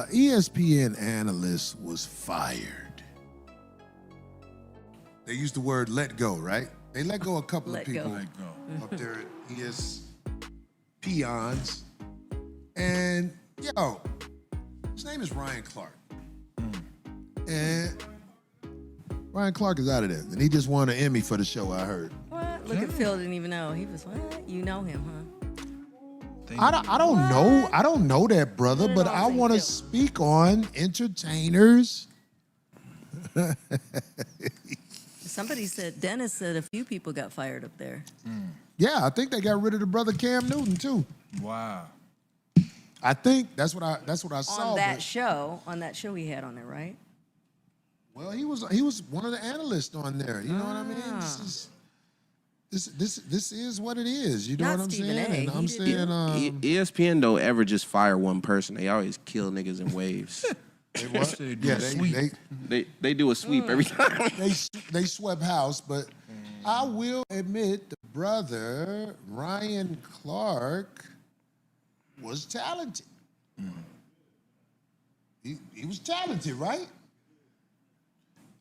ESPN analyst was fired. They used the word let go, right? They let go a couple of people up there at ESPNs. And, yo, his name is Ryan Clark. And Ryan Clark is out of there. And he just won an Emmy for the show, I heard. What? Look at Phil, didn't even know. He was, what? You know him, huh? I don't know. I don't know that, brother, but I want to speak on entertainers. Somebody said, Dennis said a few people got fired up there. Yeah, I think they got rid of the brother Cam Newton too. Wow. I think that's what I saw. On that show he had on there, right? Well, he was one of the analysts on there. You know what I mean? This is what it is. You know what I'm saying? And I'm saying ESPN don't ever just fire one person. They always kill niggas in waves. They do a sweep every time. They swept house, but I will admit the brother Ryan Clark was talented. He was talented, right?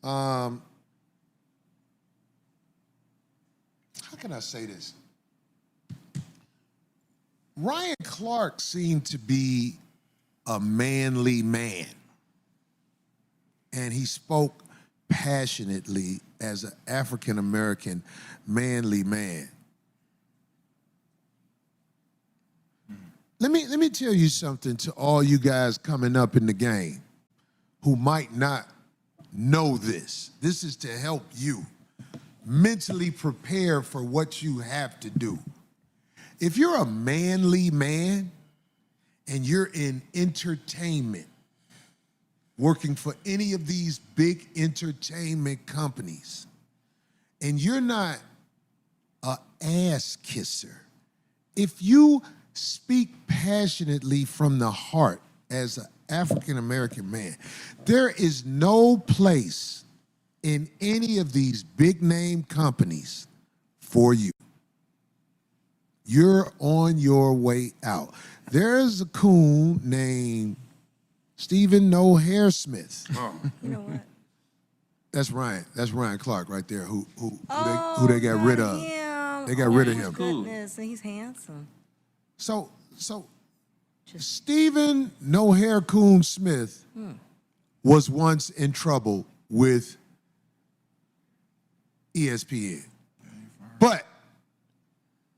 How can I say this? Ryan Clark seemed to be a manly man. And he spoke passionately as an African-American manly man. Let me tell you something to all you guys coming up in the game who might not know this. This is to help you mentally prepare for what you have to do. If you're a manly man and you're in entertainment, working for any of these big entertainment companies, and you're not an ass kisser, if you speak passionately from the heart as an African-American man, there is no place in any of these big name companies for you. You're on your way out. There's a coon named Stephen No Hair Smith. You know what? That's Ryan Clark right there, who they got rid of. Him. They got rid of him. Goodness, and he's handsome. So Stephen No Hair Coon Smith was once in trouble with ESPN. But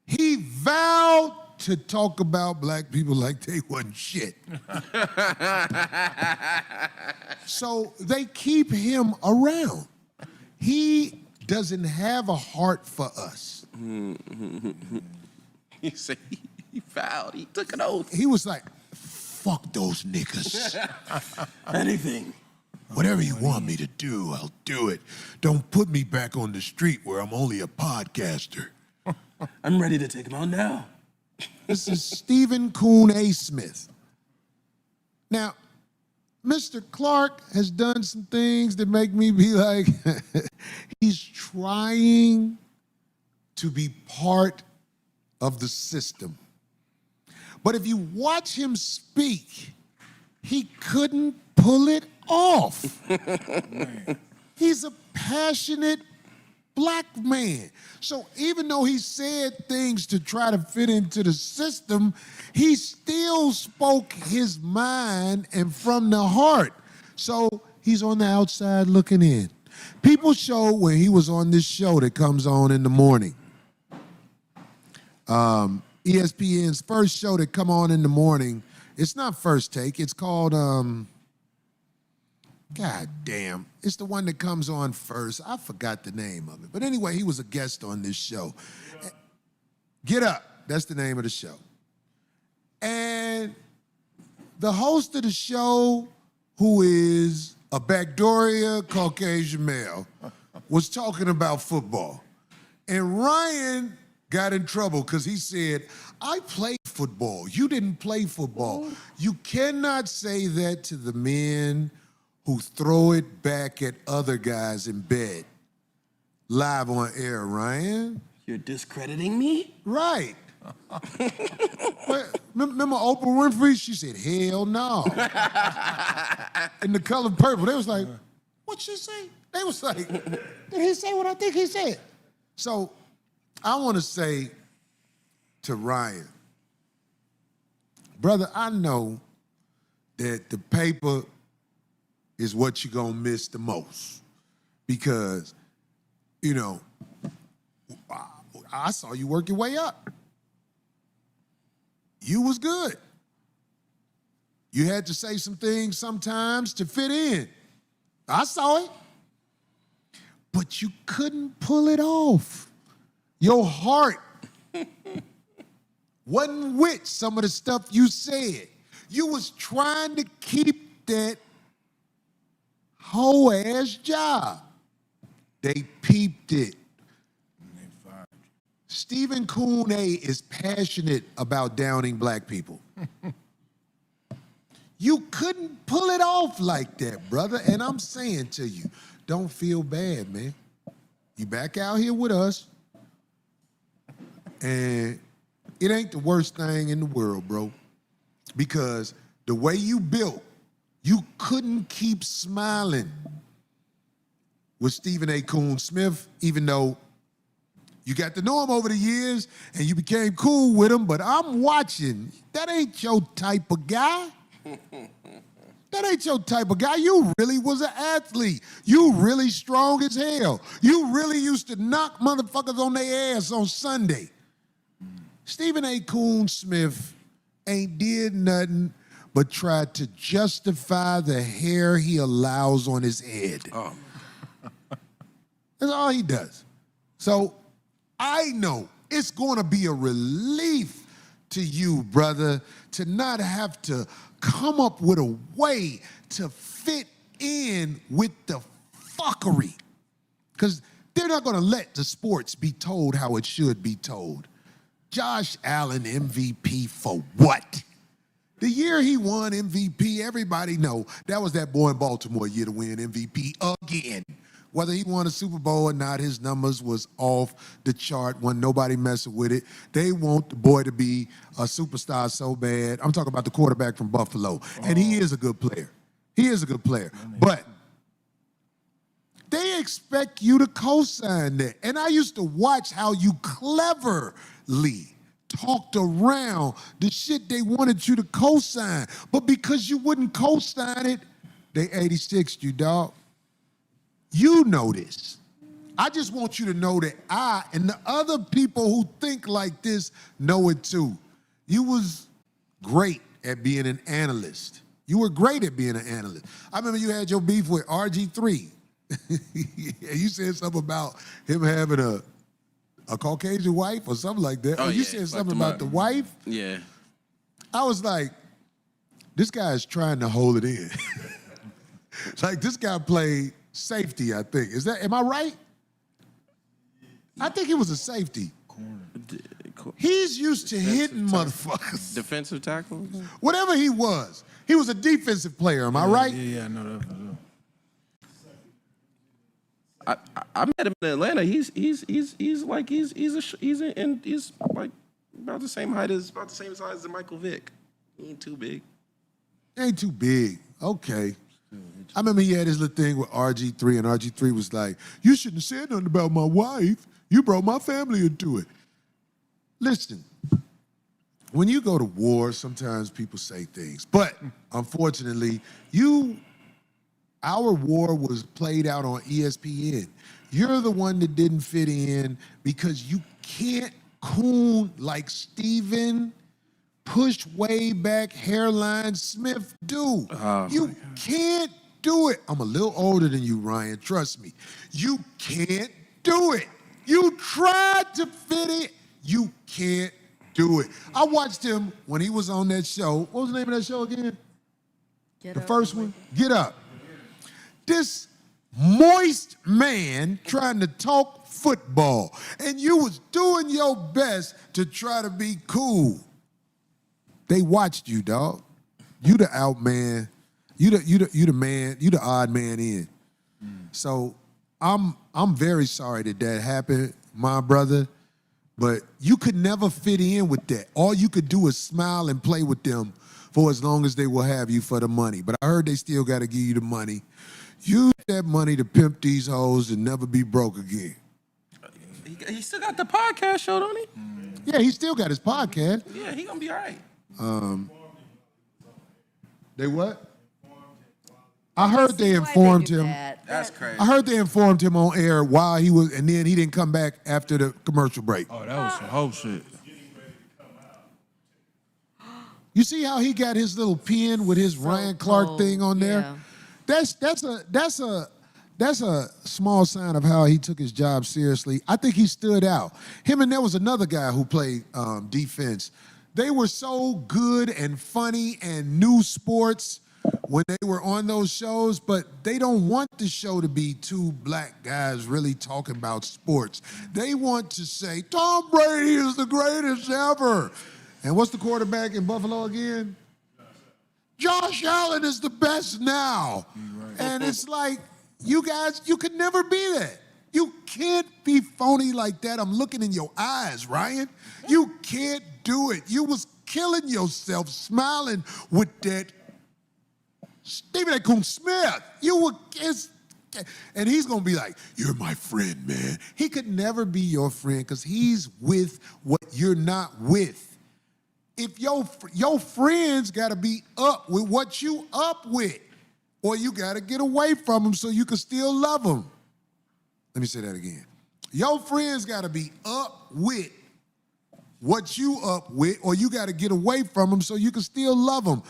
he vowed to talk about black people like they wasn't shit. So they keep him around. He doesn't have a heart for us. He said he vowed. He took an oath. He was like, fuck those niggas. Anything. Whatever you want me to do, I'll do it. Don't put me back on the street where I'm only a podcaster. I'm ready to take him out now. This is Stephen Coon A. Smith. Now, Mr. Clark has done some things that make me be like, he's trying to be part of the system. But if you watch him speak, he couldn't pull it off. He's a passionate black man. So even though he said things to try to fit into the system, he still spoke his mind and from the heart. So he's on the outside looking in. People show when he was on this show that comes on in the morning. ESPN's first show that come on in the morning, it's not First Take, it's called, God damn, it's the one that comes on first. I forgot the name of it. But anyway, he was a guest on this show. Get Up, that's the name of the show. And the host of the show, who is a Backdoria Caucasian male, was talking about football. And Ryan got in trouble because he said, I played football. You didn't play football. You cannot say that to the men who throw it back at other guys in bed. Live on air, Ryan. You're discrediting me? Right. Remember Oprah Winfrey? She said, hell no. In The Color Purple. They was like, what'd she say? They was like, did he say what I think he said? So I want to say to Ryan, brother, I know that the paper is what you're going to miss the most because, you know, I saw you work your way up. You was good. You had to say some things sometimes to fit in. I saw it. But you couldn't pull it off. Your heart wasn't with some of the stuff you said. You was trying to keep that whole ass job. They peeped it. Stephen Kuhn A is passionate about downing black people. You couldn't pull it off like that, brother. And I'm saying to you, don't feel bad, man. You back out here with us. And it ain't the worst thing in the world, bro. Because the way you built, you couldn't keep smiling with Stephen A. Coon Smith, even though you got to know him over the years and you became cool with him, but I'm watching. That ain't your type of guy. That ain't your type of guy. You really was an athlete. You really strong as hell. You really used to knock motherfuckers on their ass on Sunday. Stephen A. Coon Smith ain't did nothing but tried to justify the hair he allows on his head. Oh. That's all he does. So I know it's going to be a relief to you, brother, to not have to come up with a way to fit in with the fuckery. Because they're not going to let the sports be told how it should be told. Josh Allen MVP for what? The year he won MVP, everybody know that was that boy in Baltimore year to win MVP again. Whether he won a Super Bowl or not, his numbers was off the chart. Wasn't nobody messing with it. They want the boy to be a superstar so bad. I'm talking about the quarterback from Buffalo. And he is a good player. He is a good player. But they expect you to co-sign that. And I used to watch how you cleverly talked around the shit they wanted you to co-sign. But because you wouldn't co-sign it, they 86'd you, dog. You know this. I just want you to know that I and the other people who think like this know it too. You was great at being an analyst. You were great at being an analyst. I remember you had your beef with RG3. You said something about him having a Caucasian wife or something like that. Oh, you yeah, said something about the wife. Yeah. I was like, this guy is trying to hold it in. Like this guy played safety, I think. Am I right? I think he was a safety. He's used to hitting motherfuckers. Defensive tackle? Whatever he was a defensive player, am I right? Yeah, I know that. I met him in Atlanta. He's like about the same height as about the same size as Michael Vick. He ain't too big. Ain't too big. Okay. I remember he had his little thing with RG3, and RG3 was like, you shouldn't have said nothing about my wife. You brought my family into it. Listen, when you go to war, sometimes people say things. But unfortunately, our war was played out on ESPN. You're the one that didn't fit in because you can't coon like Stephen push way back hairline Smith do. You can't do it. I'm a little older than you, Ryan. Trust me. You can't do it. You tried to fit it. You can't do it. I watched him when he was on that show. What was the name of that show again? The first one? Get Up. This moist man trying to talk football, and you was doing your best to try to be cool. They watched you, dog. You the out man. You the man. You the odd man in. So I'm very sorry that happened, my brother. But you could never fit in with that. All you could do is smile and play with them for as long as they will have you for the money. But I heard they still got to give you the money. Use that money to pimp these hoes and never be broke again. He still got the podcast show, don't he? Yeah, he still got his podcast. Yeah, he gonna be all right. They what? I heard they informed him. That's crazy. I heard they informed him on air while he was, and then he didn't come back after the commercial break. Oh, that was some whole shit. You see how he got his little pen with his Ryan Clark cold. thing on there? Yeah. That's a small sign of how he took his job seriously. I think he stood out. Him and there was another guy who played defense. They were so good and funny and knew sports when they were on those shows, but they don't want the show to be two black guys really talking about sports. They want to say, Tom Brady is the greatest ever. And what's the quarterback in Buffalo again? Josh Allen is the best now. Right. And it's like, you guys, you could never be that. You can't be phony like that. I'm looking in your eyes, Ryan. You can't do it. You was killing yourself smiling with that Stephen A. Coon Smith. And he's going to be like, you're my friend, man. He could never be your friend because he's with what you're not with. If your friends got to be up with what you up with, or you got to get away from them so you can still love them. Let me say that again. Your friends got to be up with what you up with, or you got to get away from them so you can still love them.